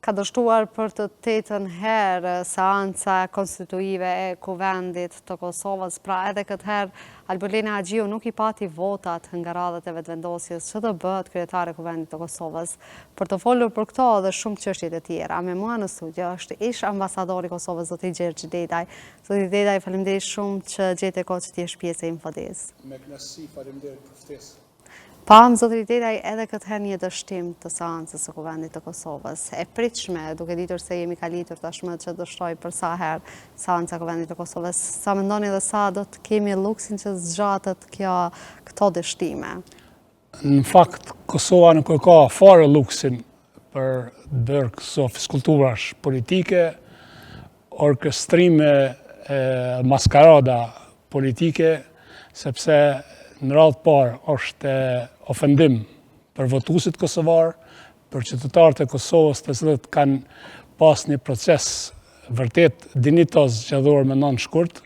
ka dështuar për të 8 herë seanca konstituive e Kuvendit të Kosovës, pra edhe këtë herë Albolena Agjiu nuk i pati votat nga radhët e vetëvendosjes që të bëhet kryetare Kuvendit të Kosovës. Për të folur për këto dhe shumë çështjet e tjera, me mua në studio është ish ambasadori i Kosovës, zoti Gjergj Dedaj. Zoti Dedaj, faleminderit shumë që gjete kohë që t'jesh pjesë e Infodez. Me kënaqësi, faleminderit për ftesën. Pam, zoti Dedaj, edhe këtë herë një dështim të seancës së Kuvendit të Kosovës. E pritshme, duke ditur se jemi kalitur tashmë që dështoj për sa herë seanca e Kuvendit të Kosovës. Sa mendoni dhe sa do të kemi luksin që zgjatet këto dështime? Në fakt, Kosova nuk ka fare luksin për bërë këso fiskulturash politike, orkestrime, maskarada politike, sepse në radhë parë është ofendim për votuesit kosovar, për qytetarët e Kosovës të cilët kanë pas një proces vërtet dinitoz gjedhor me nënë shkurt,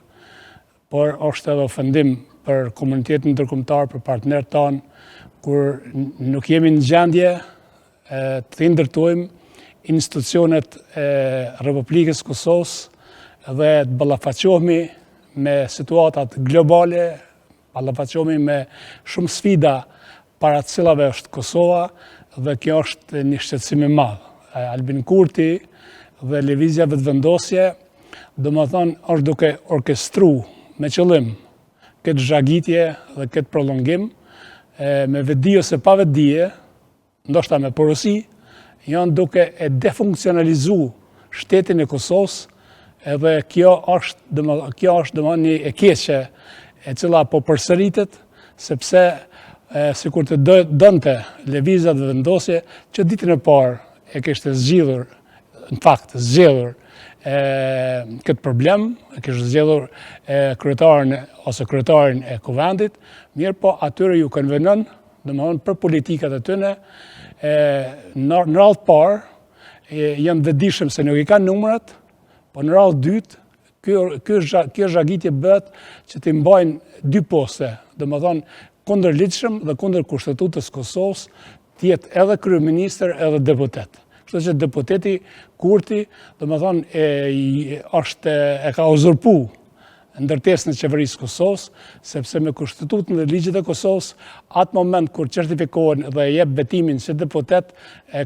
por është edhe ofendim për komunitetin ndërkombëtar, për partnerët tanë, kur nuk jemi në gjendje të ndërtojmë institucionet e Republikës Kosovës dhe të ballafaqohemi me situatat globale, ballafaqohemi me shumë sfida para të cilave është Kosova dhe kjo është një shqetësim i madh. Albin Kurti dhe lëvizja vetëvendosje, domethënë është duke orkestru me qëllim këtë zhagitje dhe këtë prolongim, me vetdi ose pa vetdije, ndoshta me porosi, janë duke e defunksionalizu shtetin e Kosovës, edhe kjo është një e keqe e cila po përsëritet, sepse sikur të dënte lëvizja dhe vendosje që ditën e parë e kishte zgjidhur, në fakt zgjedhur këtë problem, e kishte zgjedhur kryetarin e Kuvendit, mirë po atyre ju konvenon, domethënë për politikat e tyre, në radhë parë janë vetëdijshëm se nuk i kanë numrat, po në radhë dytë kjo zhagitje bëhet që t'i mbajnë dy poste, domethënë kundër ligjshëm dhe kundër kushtetutës Kosovës, t'jetë edhe kryeministër edhe deputet. Kështu që deputeti Kurti, domethënë e ka uzurpu ndërtesën e qeverisë Kosovës, sepse me kushtetutën dhe ligjet e Kosovës, atë moment kur certifikohen dhe jep betimin si deputet,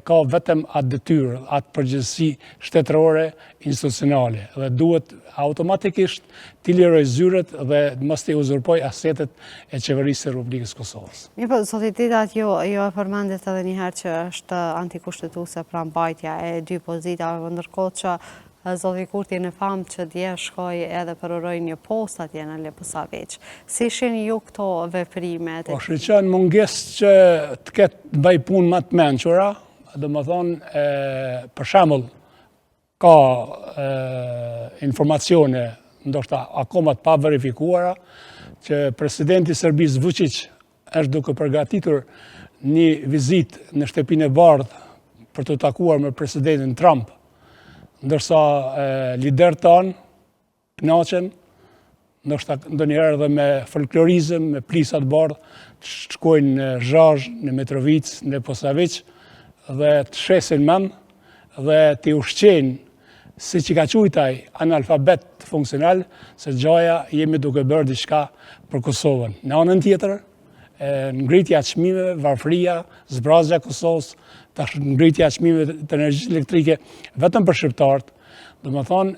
ka vetëm atë detyrë, atë përgjegjësi shtetërore institucionale dhe duhet automatikisht t'i liroj zyret dhe mos t'i uzurpoj asetet e qeverisë së Republikës Kosovës. Mirë po, zoti Dedaj, jo e përmendet edhe një herë që është antikushtetuse pra mbajtja e dy pozitave, ndërkohë që zoti Kurti në famë që dje shkoj edhe përëroj një post atje në Leposaveç. Si ishin ju këto veprimet? Po shqyqen munges që të ketë bëj punë më të menqura, dhe më thonë, për shembull, ka informacione, ndoshta akoma të pa verifikuara, që presidenti Serbis Vučić është duke përgatitur një vizit në shtëpinë e bardhë për të takuar me presidentin Trump, ndërsa liderët tanë kënaqen, ndoshta ndonjëherë edhe me folklorizëm, me plisat bardhë, të shkojnë në Zhazh, në Mitrovic, në Posaveç dhe të shesin mend dhe të ushqejnë si që ka quajtaj analfabet funksional, se gjaja jemi duke bërë diçka për Kosovën. Në anën tjetër, ngritja e çmimeve, varfëria, zbrazja e Kosovës, tash ngritja e çmimeve të energjisë elektrike vetëm për shqiptarët, domethënë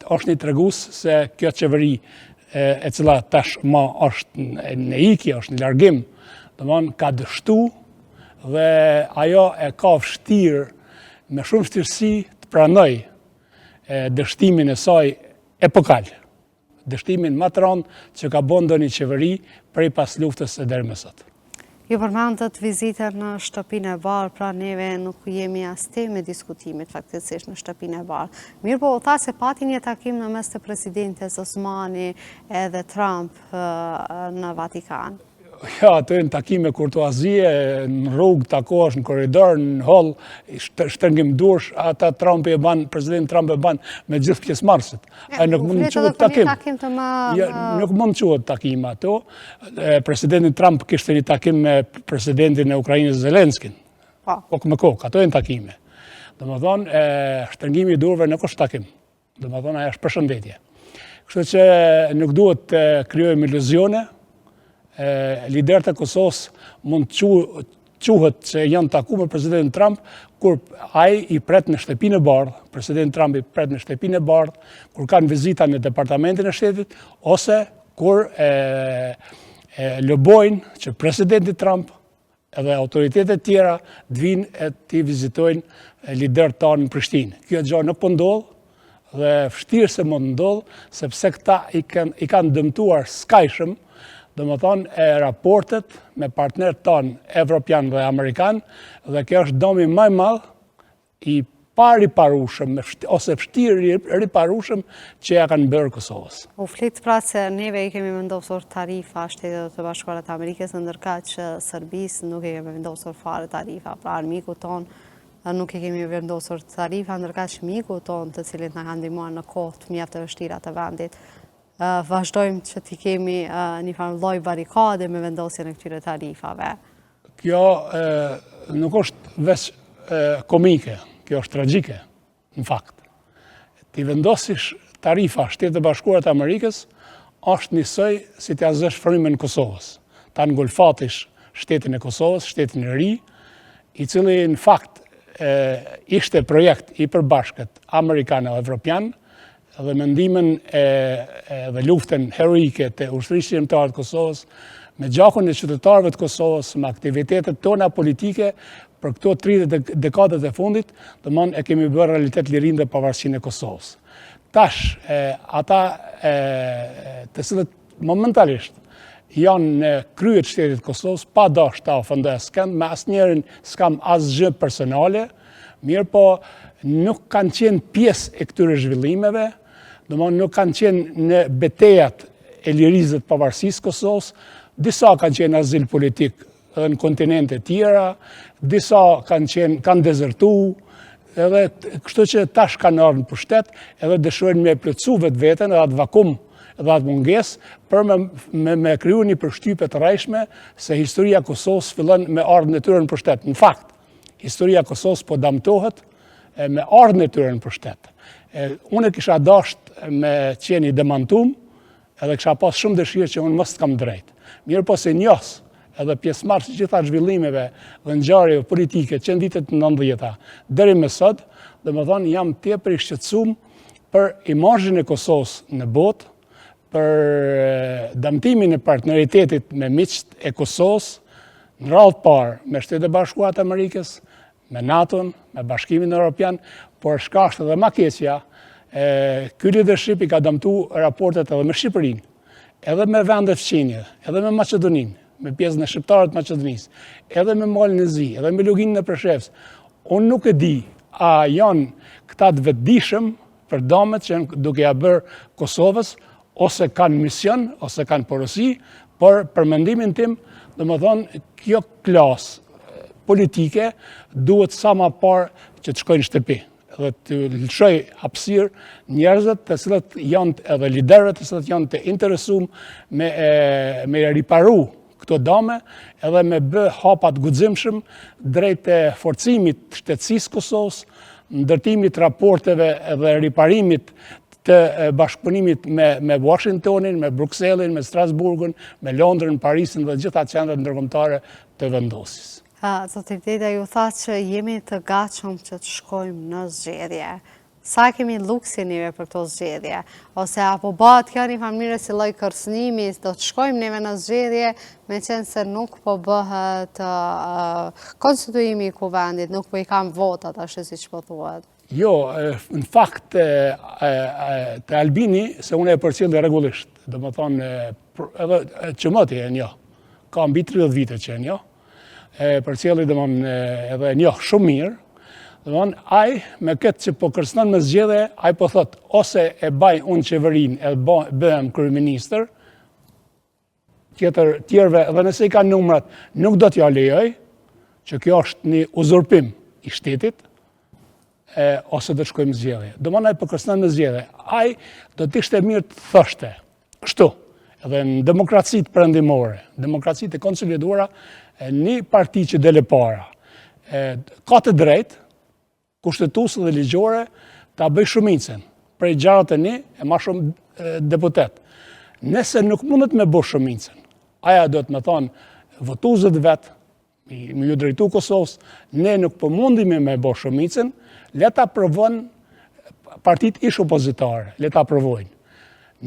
është një tregues se kjo qeveri e cila tashmë është në ikje, është në largim, domethënë ka dështu dhe ajo e ka vështirë me shumë vështirësi të pranoj dështimin e saj epokal, dështimin më të rëndë që ka bën ndonjë qeveri prej pas luftës së deri më sot. Ju përmendët vizitën në shtëpinë e Bardhë, pra neve nuk jemi as teme diskutimit faktikisht në shtëpinë e Bardhë. Mirë po, tha se pati një takim në mes të presidentes Osmani edhe Trump në Vatikan. Ja, ato e në takime kurtuazie, në rrugë, takosh, në korridor, në hall, shtërngim dursh, ata president Trump e ban me gjithë pjesëmarrësit. Nuk mund të quhet takim. Nuk mund të quhet takim ato. Presidenti Trump kishte një takim me presidentin e Ukrainës Zelenskin. Kokë me kokë, ato e në takime. Dhe më thonë, shtërngimi i durve nuk është takim. Dhe më thonë, aja është përshëndetje. Kështu që nuk duhet të kryojmë iluzione, liderët e Kosovës mund të quhet që janë taku me presidentin Trump, kur ai i pret në shtëpinë e bardhë, presidenti Trump i pret në shtëpinë e bardhë, kur kanë vizita në departamentin e shtetit, ose kur lobojnë që presidenti Trump edhe autoritetet tjera të vinë e të vizitojnë liderët tanë në Prishtinë. Kjo gjë nuk po ndodh, dhe vështirë se mund ndodh, sepse këta i kanë dëmtuar skajshëm, dhe më thonë raportet me partnerët tanë evropian dhe amerikan, dhe kjo është dëmi më i madh i pariparueshëm ose vështirë riparueshëm që ja kanë bërë Kosovës. U flitë pra se neve i kemi vendosur tarifa Shtetet e Bashkuara të Amerikës, ndërkaq që Serbisë nuk i kemi vendosur fare tarifa, pra armiku tonë nuk i kemi vendosur tarifa, ndërkaq miku tonë të cilit na kanë ndihmuar në kohë të mjaft të vështira të vendit. Vazhdojmë që t'i kemi një farë lloj barikade me vendosjen e këtyre tarifave. Kjo nuk është veç komike, kjo është tragjike, në fakt. Ti vendosish tarifa Shtetet e Bashkuara të Amerikës është njësoj si t'ja zësh frymën Kosovës. Ta ngulfatish shtetin e Kosovës, shtetin e ri, i cili në fakt ishte projekt i përbashkët amerikan e evropian, dhe mendimin dhe luftën heroike të ushtrisë shqiptare të Kosovës, me gjakun e qytetarëve të Kosovës, me aktivitetet tona politike për këto 30 dekadat e fundit, domthonë e kemi bërë realitet lirinë dhe pavarësinë e Kosovës. Tash, ata të cilët momentalisht janë në kryet shtetit Kosovës, pa dashur ta ofendoj askënd, me asnjërin s'kam asgjë personale, mirë po nuk kanë qenë pjesë e këtyre zhvillimeve, domthonë nuk kanë qenë në betejat e lirizë të pavarësisë Kosovës, disa kanë qenë azil politik edhe në kontinente tjera, disa kanë dezertuar, edhe kështu që tash kanë ardhur në pushtet, edhe dëshirojnë me plotësu vetveten edhe atë vakum edhe atë mungesë për me kriju një përshtypje të rrejshme se historia e Kosovës fillon me ardhmën e tyre në pushtet. Në fakt, historia e Kosovës po damtohet me ardhmën e tyre në pushtet. Unë kisha dasht me qenë i demantum, edhe kisha pas shumë dëshirë që unë mos të kam drejt. Mirë po se njohës edhe pjesëmarrës gjitha zhvillimeve dhe ngjarjeve politike që në vitet 90-ta deri më sot, domethënë jam tepër i shqetësuar për imazhin e Kosovës në botë, për damtimin e partneritetit me miqt e Kosovës, në radhë parë me Shtetet e Bashkuara të Amerikës, me NATO-n, me Bashkimin Evropian, por shkashtë edhe ma keqja, ky leadership i ka damtuar raportet edhe me Shqipërinë, edhe me vendet fqinje, edhe me Maqedoninë, me pjesën e shqiptarët të Maqedonisë, edhe me Malin e Zi, edhe me Luginën e Preshevës. Unë nuk e di, a janë këta të vetëdijshëm për damet që janë duke ja bërë Kosovës, ose kanë mision, ose kanë porosi, por për mendimin tim, domethënë kjo klasë politike duhet sa më parë që të shkojnë në shtëpi dhe të lëshoj hapësirë njerëzit të cilët janë edhe liderët të cilët janë të interesuar me riparu këto dame edhe me bë hapat guximshëm drejt forcimit të shtetësisë Kosovës, ndërtimit raporteve edhe riparimit të bashkëpunimit me Washingtonin, me Brukselin, me Strasburgun, me Londrën, Parisin dhe gjitha qendrat ndërkombëtare të vendosjes. Zoti Vdeta ju tha që jemi të gatshëm që të shkojmë në zgjedhje. Sa kemi luksin neve për këto zgjedhje? Ose apo bëhet kjo një familje si lloj kërcënimi, do të shkojmë neve në zgjedhje, me qenë se nuk po bëhet konstituimi i kuvendit, nuk po i kam votat, ashtu siç po thuhet. Jo, në fakt të Albini, se unë e përcjell rregullisht, domethënë edhe çmoti e njoh. Ka mbi 30 vite që e njoh. Përcjelli edhe njoh shumë mirë, ai me këtë që po kërcënon me zgjedhje, ai po thot ose e baj unë qeverinë e bëhem kryeministër, tjerëve edhe nëse i kanë numrat, nuk do t'ja lejoj, që kjo është një uzurpim i shtetit, ose do të shkojmë zgjedhje. Domethënë ai po kërcënon me zgjedhje. Ai do të ishte mirë të thoshte kështu, edhe në demokracitë perëndimore, demokracitë e konsoliduara, një parti që dele para, ka të drejtë kushtetuese dhe ligjore ta bëj shumicën prej 61 e ma shumë deputet. Nëse nuk mundet me bë shumicën, aja do të me thonë votuesët vetë, me ju drejtu Kosovës, ne nuk po mundimi me bë shumicën, le ta provon partit ish opozitare, le ta provojnë.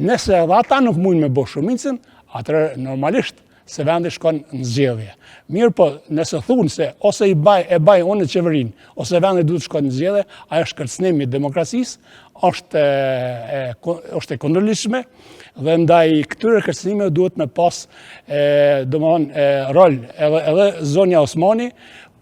Nëse edhe ata nuk mundin me bë shumicën, atëherë normalisht se vendi shkon në zgjedhje. Mirë po, nëse thunë se ose e baj unë në qeverin, ose vendi duhet shkon në zgjedhje, ajo është kërcënimi i demokracisë, është e kundërlidhshme dhe ndaj këtyre kërcënimeve duhet me pas rol edhe zonja Osmani,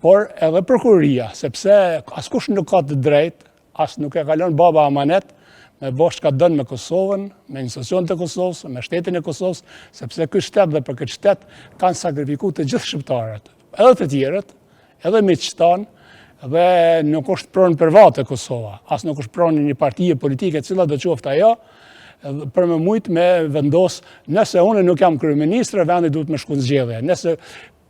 por edhe prokuroria, sepse askush nuk ka të drejtë, as nuk e kalon baba amanet, me bosh ka dënë me Kosovën, me institucionet e Kosovës, me shtetin e Kosovës, sepse ky shtet dhe për këtë shtet kanë sakrifikuar të gjithë shqiptarët, edhe të tjerët, edhe miqtë tanë, dhe nuk është pronë private Kosova, as nuk është pronë një partije politike cila do qoftë ajo, për me mujtë me vendos, nëse unë nuk jam kryeministre, vendi duhet me shku në zgjedhje. Nëse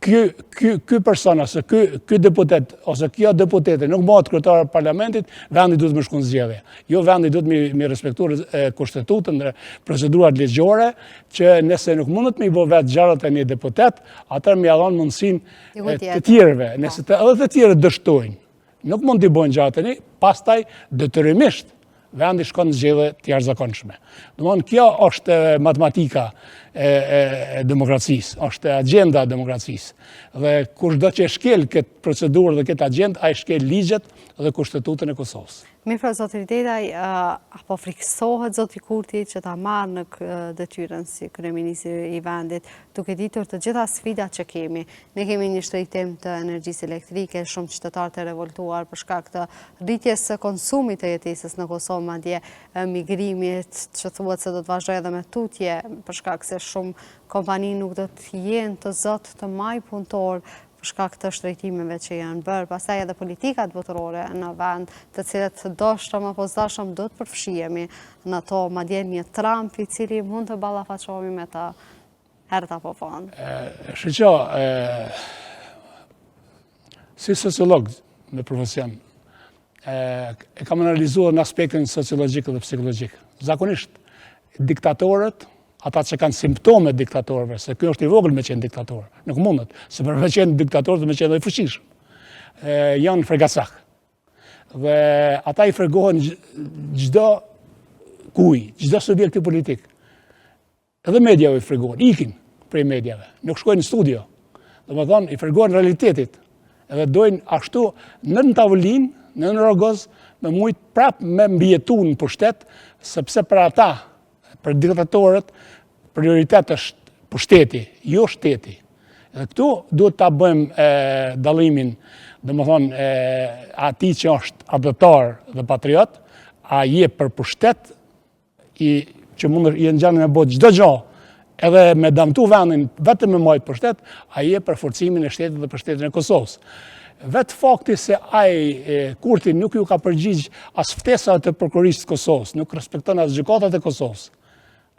ky person, ose ky deputet, ose kjo deputete nuk bëhet kryetare e parlamentit, vendi duhet me shku në zgjedhje. Jo, vendi duhet me respektuar kushtetutën dhe procedurat ligjore, që nëse nuk mundet me i bë vetë 61 deputet, atëherë më ia dhon mundësinë të tjerëve, nëse edhe të tjerët dështojnë, nuk mund t'i bojnë 61, pastaj detyrimisht vendi shkon në zgjedhje të jashtëzakonshme. Domthonë, kjo është matematika e demokracisë, është agenda e demokracisë. Dhe kushdo që shkel këtë procedurë dhe këtë agendë, ai shkel ligjet dhe kushtetutën e Kosovës. Mirë, pra zoti Detaj, apo friksohet zoti Kurti që ta marrë në detyrën si kryeministri i vendit, duke ditur të gjitha sfidat që kemi. Ne kemi një shtrejtim të energjisë elektrike, shumë qytetarë të revoltuar për shkak të rritjes së konsumit të jetesës në Kosovë, madje migrimit që thuhet se do të vazhdojë edhe me tutje, për shkak se shumë kompani nuk do të jenë të zot të maj punëtor për shkak të shtrejtimeve që janë bërë, pastaj edhe politikat botërore në vend, të cilët dashëm apo zdashëm do të përfshihemi në to, madje një Trump i cili mund të ballafaqohemi me të herët apo vonë. Shqo, si sociolog me profesion, e kam analizuar në aspektin sociologjik dhe psikologjik. Zakonisht, diktatorët, ata që kanë simptome diktatorëve, se kjo është i vogël me qenë diktator, nuk mundet, se për me qenë diktator dhe me qenë dhe i fuqishëm, janë fregasak. Dhe ata i fregohen gjdo kuj, gjdo subjekti politik. Edhe mediave i fregohen, ikin prej mediave, nuk shkojnë në studio. Dhe më thonë, i fregohen realitetit, edhe dojnë ashtu në tavolinë, në rogoz, me mujtë prap me mbjetu në pushtet, sepse për ata, për diktatorët, prioritet është pushteti, jo shteti. Dhe këtu duhet ta bëjmë dallimin, domethënë atij që është adoptar dhe patriot, a je për pushtet që mund të ngjan me bot çdo gjë, edhe me damtu vendin vetëm me majt pushtet, a je për forcimin e shtetit dhe për shtetin e Kosovës. Vetë fakti se ai Kurti nuk ju ka përgjigj as ftesave të prokurorisë të Kosovës, nuk respekton as gjykatat e Kosovës.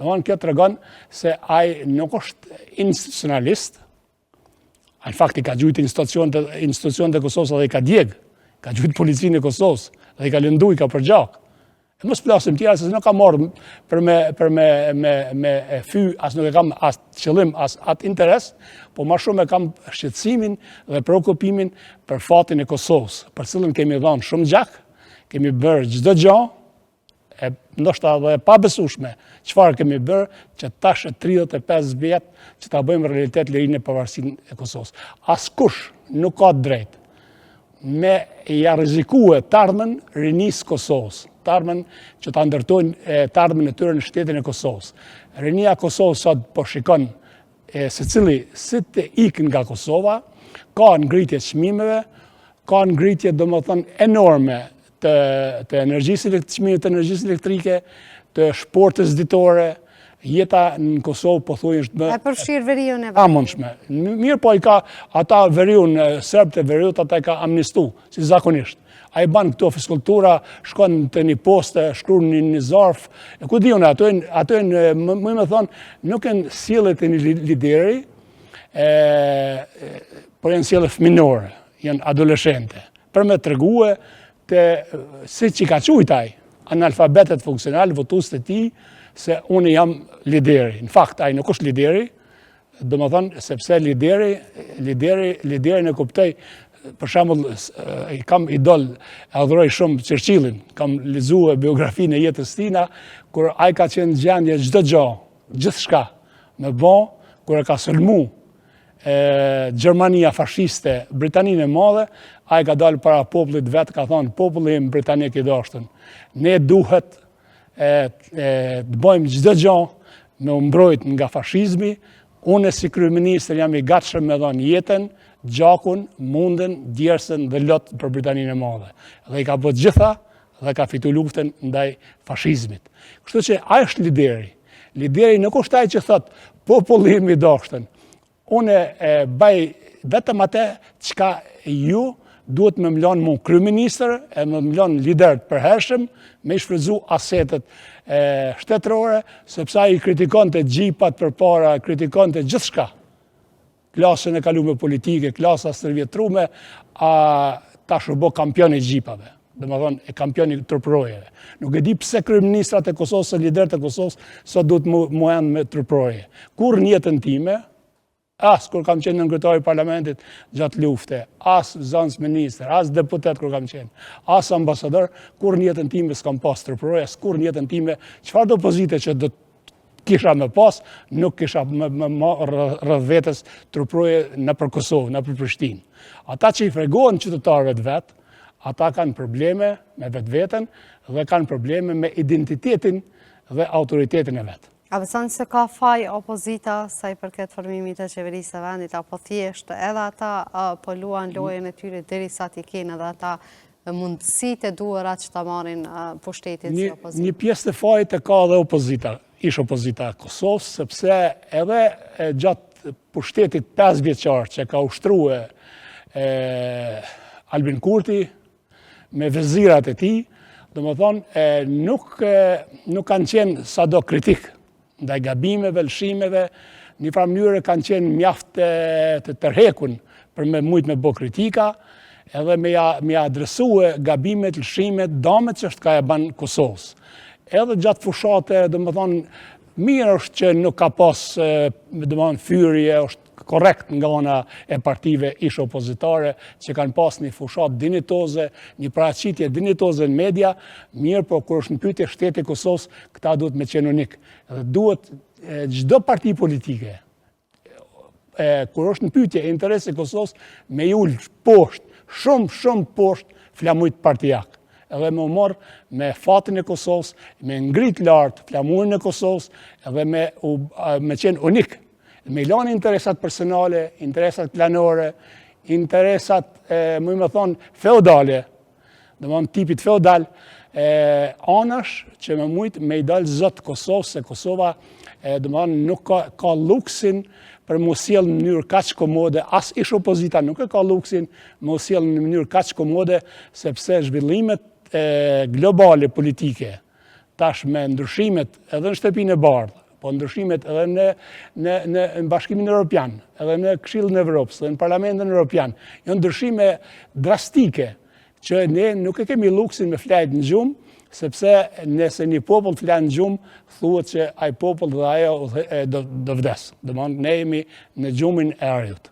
Domthonë, kjo tregon se ai nuk është institucionalist, ai fakti ka gjujt institucionet e Kosovës dhe i ka djeg, ka gjujt policinë e Kosovës dhe i ka lëndu, i ka përgjak. E mos flasim tjera, se nuk ka marrë për me fy, as nuk e kam as qëllim, as atë interes, po ma shumë e kam shqetësimin dhe preokupimin për fatin e Kosovës, për cilën kemi dhënë shumë gjak, kemi bërë çdo gjë, ndoshta edhe pa besueshme, çfarë kemi bërë që tash 35 vjet që ta bëjmë realitet lirinë e pavarësinë e Kosovës. Askush nuk ka drejt me ja rrezikue të ardhmen rinisë Kosovës, të ardhmen që ta ndërtojnë të ardhmen e tyre në shtetin e Kosovës. Rinia e Kosovës sot po shikon secili si të ikën nga Kosova, ka ngritje çmimeve, ka ngritje domethënë enorme të çmimit të energjisë elektrike, të shportës ditore, jeta në Kosovë po thuaj është e përfshirë veriun e vetë. Pamundshme. Mirë po i ka ata veriun serb të veriut, ata i ka amnistu, si zakonisht. Ai ban këto fiskultura, shkon të një poste, shkruan në një zarf. Ku diun ato më thon, nuk janë sjelljet e një lideri, por janë sjellje fëminore, janë adoleshente. Për me tregue si që ka qujtaj, analfabetet funksional, votus të ti, se unë jam lideri. Në fakt, ai nuk është lideri, do më thonë, sepse lideri në kuptoj, për shembull, kam idol, adhuroj shumë Churchillin, kam lexuar biografinë e jetës tina, kur ai ka qenë gjendje çdo gjë, gjithçka, me bë, kur e ka sulmu Gjermania fashiste, Britaninë e Madhe, ai ka dalë para popullit vet, ka thonë, populli im britanik i dashtën, ne duhet të bëjmë çdo gjë me u mbrojt nga fashizmi, unë si kryeministër jam i gatshëm me dhënë jetën, gjakun, mundën, djersën dhe lot për Britaninë e Madhe. Dhe i ka bërë gjitha dhe ka fitu luftën ndaj fashizmit. Kështu që ai është lideri. Lideri nuk është ai që thot populli im i dashtën. Unë baj vetëm atë çka ju duhet me mlon mu kryeministër e me mlon lider të përhershëm me i shfrytzu asetet shtetërore, sepse ai kritikon të gjipat përpara, kritikon të gjithçka. Klasën e kalume politike, klasa stërvjetrume, tash u bë kampion i gjipave. Dhe më thonë, e kampion i truprojeve. Nuk e di pse kryeministrat e Kosovës, liderët e Kosovës, sot duhet mu enë me truproje. Kur në jetën time, as kur kam qenë nënkryetari i parlamentit gjatë lufte, as zënës ministër, as deputet kur kam qenë, as ambasador, kur në jetën time s'kam pas truproje, as kur në jetën time, çfarë do pozite që do kisha me pas, nuk kisha me rrëdh vetës truproje në për Kosovë, në për Prishtinë. Ata që i fregohen qytetarëve të vetë, ata kanë probleme me vetveten dhe kanë probleme me identitetin dhe autoritetin e vetë. A beson se ka faj opozita sa i përket formimit të qeverisë së vendit, apo thjesht edhe ata po luan lojën e tyre derisa t'i kenë edhe ata mundësitë e duhura që ta marrin pushtetin si opozitë? Një pjesë të fajit e ka edhe opozita, ish opozita e Kosovës, sepse edhe gjatë pushtetit 5 vjeçar që ka ushtruar Albin Kurti me vezirat e tij, domethënë nuk kanë qenë sado kritik ndaj gabimeve, lëshimeve, një farë mënyrë kanë qenë mjaft të tërhekun për me mujt me bë kritika, edhe me adresue gabimet, lëshimet, damet që është ka e banë Kosovës. Edhe gjatë fushate, domethënë, mirë është që nuk ka pas, domethënë, fyrje, është korrekt nga ona e partive ish opozitare që kanë pas një fushat dinitoze, një paraqitje dinitoze në media, mirë, po kur është në pyetje shteti i Kosovës, këta duhet me qenë unik. Dhe duhet çdo parti politike, kur është në pyetje e interesi i Kosovës, me i ul poshtë, shumë poshtë flamujt partijak. Edhe me u marr me fatin e Kosovës, me ngrit lart flamurin e Kosovës, edhe me qenë unik. Me lanë interesat personale, interesat planore, interesat, më thonë, feudale, dhe më në tipit feudal, anash që me mujtë me i dalë zëtë Kosovë, se Kosova, dhe më thonë, nuk ka luksin për mu sjellë në mënyrë kaq komode, as ish opozita nuk e ka luksin mu sjellë në mënyrë kaq komode, sepse zhvillimet globale politike, tash me ndryshimet edhe në shtëpinë e bardhë, po ndryshimet edhe në Bashkimin Evropian, edhe në Këshillin e Evropës, edhe në Parlamentin Evropian, janë ndryshime drastike që ne nuk e kemi luksin me flajt në gjumë, sepse nëse një popull flan në gjumë, thuhet që ai popull dhe ajo do vdes. Domethënë ne jemi në gjumin e ariut.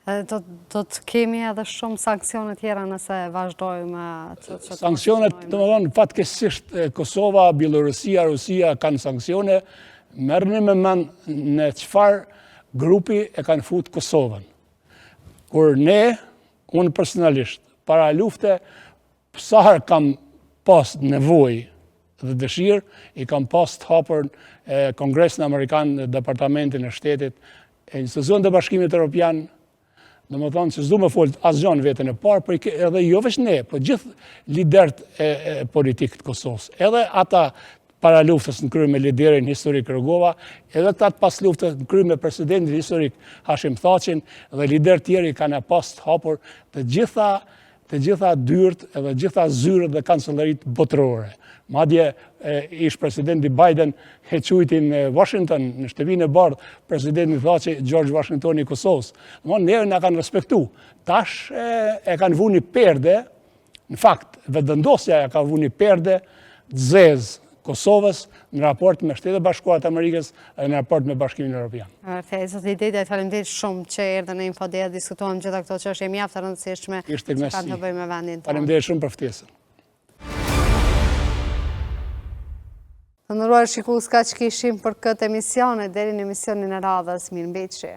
Do të kemi edhe shumë sanksione tjera nëse vazhdojmë Sanksionet, domethënë fatkeqësisht Kosova, Bielorusia, Rusia kanë sanksione. Merrni me mend në çfarë grupi e kanë fut Kosovën. Kur unë personalisht, para lufte, sa herë kam pas nevojë dhe dëshirë, i kam pas të hapur Kongresin Amerikan, Departamentin e Shtetit, institucionet e Bashkimit Evropian, domethënë që s'du me folë asgjë në veten e parë, por edhe jo vetëm ne, por gjithë liderët politikë të Kosovës, edhe ata para luftës në krye me liderin historik Rugova, edhe këta pas luftës në krye me presidentin historik Hashim Thaqin, dhe lider tjerë kanë pas të hapur të gjitha dyert edhe gjitha zyrët dhe kancellaritë botërore. Madje ish presidenti Biden e quajti në Washington, në shtëpinë e bardhë, presidenti Thaqi George Washington i Kosovës. Ne na kanë respektu. Tash e kanë vënë perde Në fakt, vetëvendosja ja ka vu një perde zezë Kosovës në raport me Shtetet e Bashkuara të Amerikës dhe në raport me Bashkimin Evropian. Zoti Dede, faleminderit shumë që erdhën në Infodea, diskutuam gjitha këto çështje mjaft të rëndësishme që kanë të bëjnë me vendin tonë. Faleminderit shumë për ftesën. Të nderuar shikues, kaq kishim për këtë emision, deri në emisionin e radhës, mirëmbëjtje.